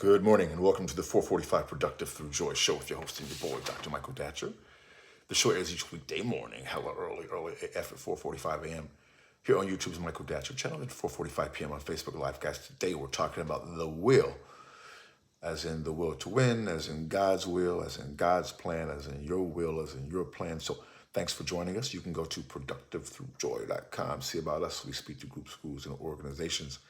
Good morning and welcome to the 445 Productive Through Joy show with your host and your boy, Dr. Michael Datcher. The show airs each weekday morning, hella early AF at 4:45 a.m. here on YouTube's Michael Datcher channel at 4:45 p.m. on Facebook Live. Guys, today we're talking about the will, as in the will to win, as in God's will, as in God's plan, as in your will, as in your plan. So thanks for joining us. You can go to productivethroughjoy.com, see about us. We speak to groups, schools, and organizations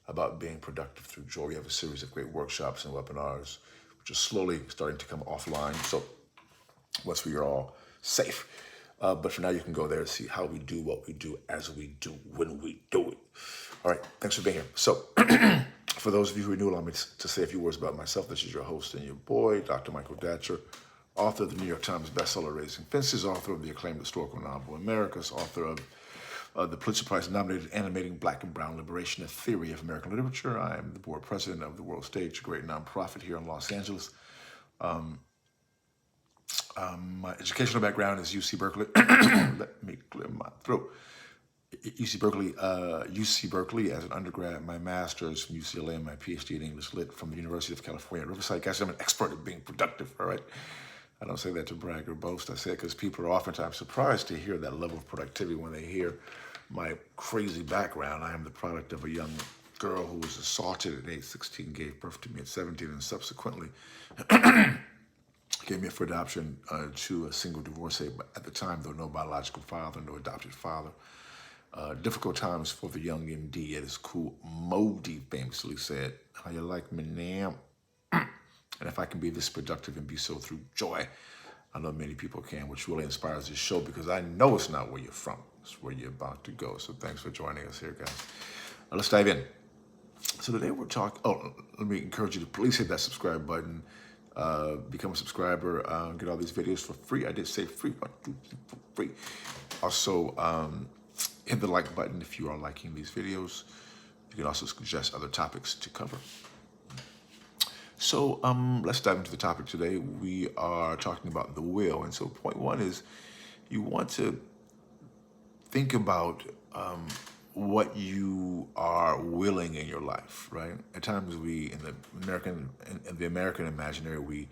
about being productive through joy. We have a series of great workshops and webinars, which are slowly starting to come offline. So once we are all safe. But for now, you can go there and see how we do what we do as we do when we do it. All right, thanks for being here. So for those of you who are new, allow me to say a few words about myself. This is your host and your boy, Dr. Michael Datcher, author of the New York Times bestseller Raising Fences, author of the acclaimed historical novel Americus, author of the Pulitzer Prize-nominated Animating Black and Brown Liberation, A Theory of American Literature. I am the board president of the World Stage, a great nonprofit here in Los Angeles. My educational background is UC Berkeley. Let me clear my throat. UC Berkeley as an undergrad, my master's from UCLA, and my PhD in English Lit from the University of California at Riverside. Guys, I'm an expert at being productive, all right? I don't say that to brag or boast. I say it because people are oftentimes surprised to hear that level of productivity when they hear my crazy background. I am the product of a young girl who was assaulted at age 16, gave birth to me at 17, and subsequently gave me up for adoption to a single divorcee. But at the time, there was no biological father, no adopted father. Difficult times for the young MD at his cool. Modi famously said, "How you like me now?" And if I can be this productive and be so through joy, I know many people can, which really inspires this show because I know it's not where you're from. It's where you're about to go. So thanks for joining us here, guys. Let's dive in. So today we're talking, let me encourage you to please hit that subscribe button, become a subscriber, get all these videos for free. I did say free, 1, 2, 3, for free. Also, hit the like button if you are liking these videos. You can also suggest other topics to cover. So let's dive into the topic today. We are talking about the will. And so point one is you want to think about what you are willing in your life, right? At times we, in the American imaginary, we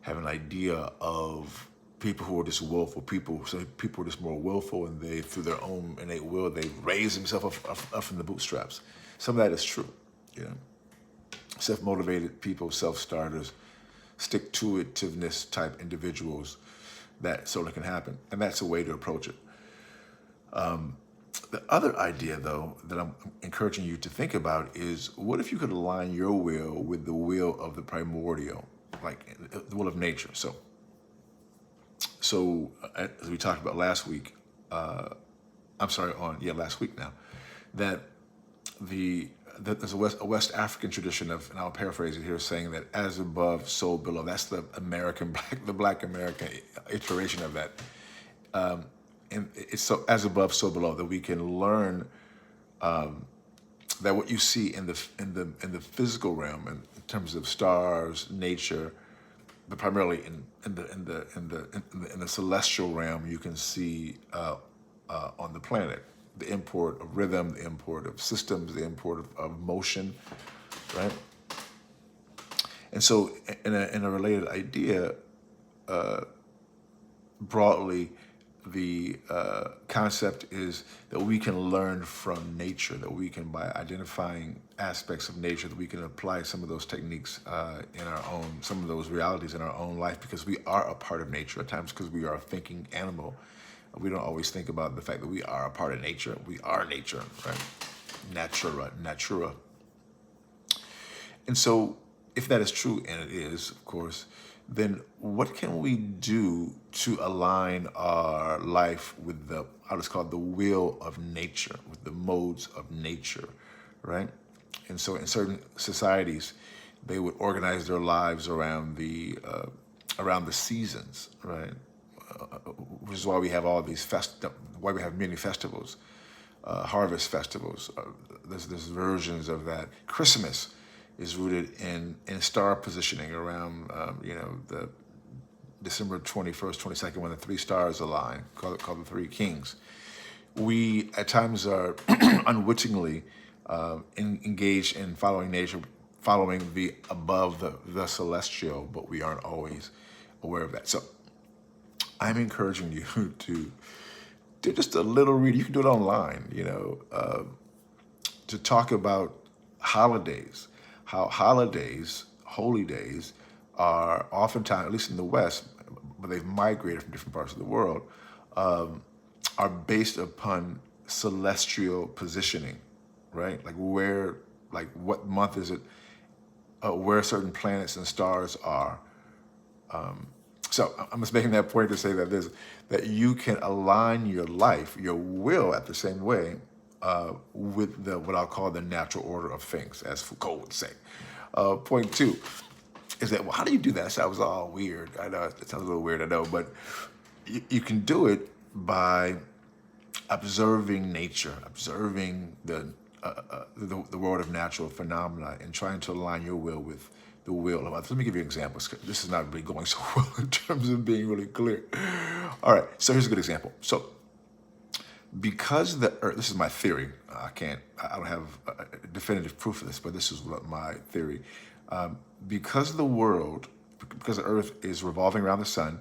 have an idea of people who are just willful people. So people are just more willful, and they, through their own innate will, they raise themselves up from the bootstraps. Some of that is true, you know. Self-motivated people, self-starters, stick-to-itiveness type individuals, that certainly can happen. And that's a way to approach it. The other idea, though, that I'm encouraging you to think about is, what if you could align your will with the will of the primordial, like the will of nature? So as we talked about last week, last week now, that there's a West African tradition of, and I'll paraphrase it here, saying that as above, so below. That's the Black American iteration of that. And it's so as above, so below, that we can learn that what you see in the physical realm, in terms of stars, nature, but primarily in the celestial realm, you can see on the planet. The import of rhythm, the import of systems, the import of motion, right? And so in a related idea, broadly, the concept is that we can learn from nature, that we can, by identifying aspects of nature, that we can apply some of those techniques in our own, some of those realities in our own life, because we are a part of nature at times, because we are a thinking animal. We don't always think about the fact that we are a part of nature. We are nature, right? Natura. And so if that is true, and it is, of course, then what can we do to align our life with I'll just call it the will of nature, with the modes of nature, right? And so in certain societies, they would organize their lives around the seasons, right? Which is why we have all these why we have many festivals, harvest festivals. There's versions of that. Christmas is rooted in star positioning around, the December 21st, 22nd, when the three stars align, called the Three Kings. We at times are unwittingly engaged in following nature following the above, the celestial, but we aren't always aware of that. So I'm encouraging you to do just a little reading. You can do it online, to talk about holidays, how holidays, holy days, are oftentimes, at least in the West, but they've migrated from different parts of the world, are based upon celestial positioning, right? Like what month is it, where certain planets and stars are. So I'm just making that point to say that you can align your life, your will, at the same way with what I'll call the natural order of things, as Foucault would say. Point two is that, well, how do you do that? That was all weird. I know it sounds a little weird, I know, but you can do it by observing nature, observing the world of natural phenomena, and trying to align your will with the will of others. Let me give you an example. This is not really going so well in terms of being really clear. All right, so here's a good example. So because the earth, this is my theory. I don't have definitive proof of this, but this is what my theory. Because the earth is revolving around the sun,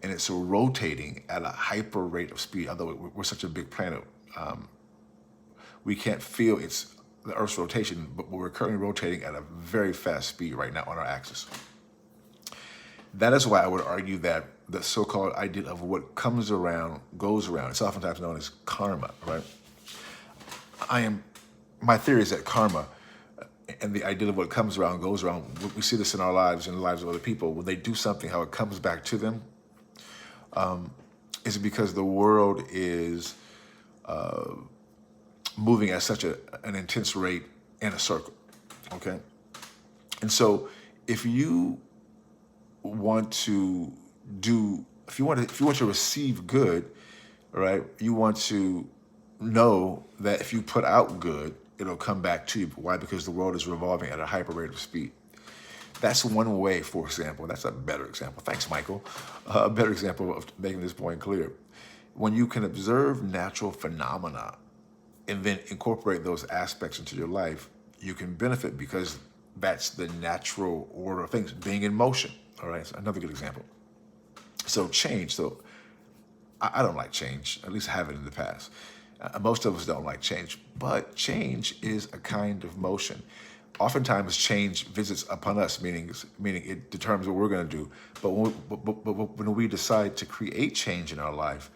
and it's rotating at a hyper rate of speed, although we're such a big planet, we can't feel the Earth's rotation, but we're currently rotating at a very fast speed right now on our axis. That is why I would argue that the so-called idea of what comes around goes around. It's oftentimes known as karma, right? My theory is that karma and the idea of what comes around goes around. We see this in our lives and the lives of other people. When they do something, how it comes back to them is because the world is moving at such an intense rate in a circle, okay? And so if you want to receive good, right, you want to know that if you put out good, it'll come back to you. Why? Because the world is revolving at a hyper rate of speed. That's one way, for example. That's a better example. Thanks, Michael. A better example of making this point clear. When you can observe natural phenomena and then incorporate those aspects into your life, you can benefit because that's the natural order of things, being in motion. All right, so another good example. So change. So I don't like change, at least I haven't in the past. Most of us don't like change, but change is a kind of motion. Oftentimes, change visits upon us, meaning it determines what we're going to do. But when we decide to create change in our life,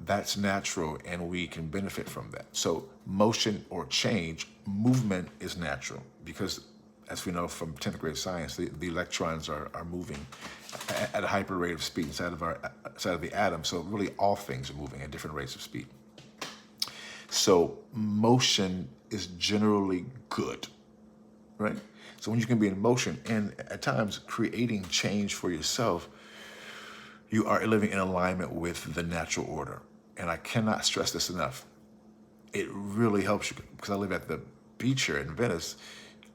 that's natural, and we can benefit from that. So motion or change, movement is natural because, as we know from 10th grade science, the electrons are moving at a hyper rate of speed inside of the atom. So really all things are moving at different rates of speed. So motion is generally good, right? So when you can be in motion and at times creating change for yourself, you are living in alignment with the natural order. And I cannot stress this enough. It really helps you because I live at the beach here in Venice.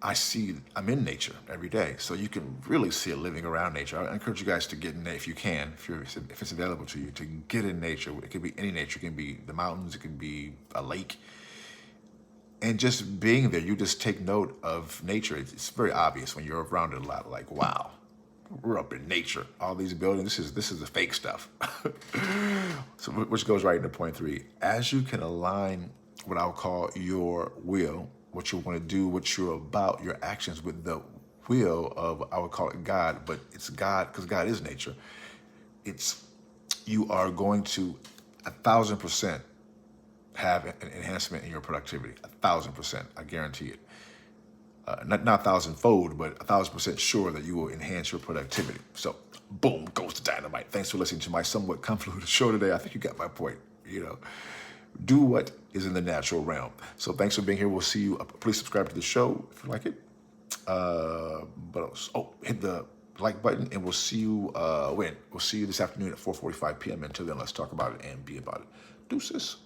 I'm in nature every day. So you can really see it living around nature. I encourage you guys to get in there if you can, if it's available to you, to get in nature. It could be any nature. It can be the mountains. It can be a lake. And just being there, you just take note of nature. It's very obvious when you're around it a lot, like, wow, we're up in nature. All these buildings, this is the fake stuff. So, which goes right into point 3. As you can align what I'll call your will, what you want to do, what you're about, your actions with the will of, I would call it God, but it's God because God is nature. You are going to 1,000% have an enhancement in your productivity. 1,000%, I guarantee it. Not 1,000-fold, but 1,000% sure that you will enhance your productivity. So, boom, goes the dynamite. Thanks for listening to my somewhat convoluted show today. I think you got my point. Do what is in the natural realm. So, thanks for being here. We'll see you. Please subscribe to the show if you like it. Hit the like button, and we'll see you when? We'll see you this afternoon at 4:45 p.m. Until then, let's talk about it and be about it. Deuces.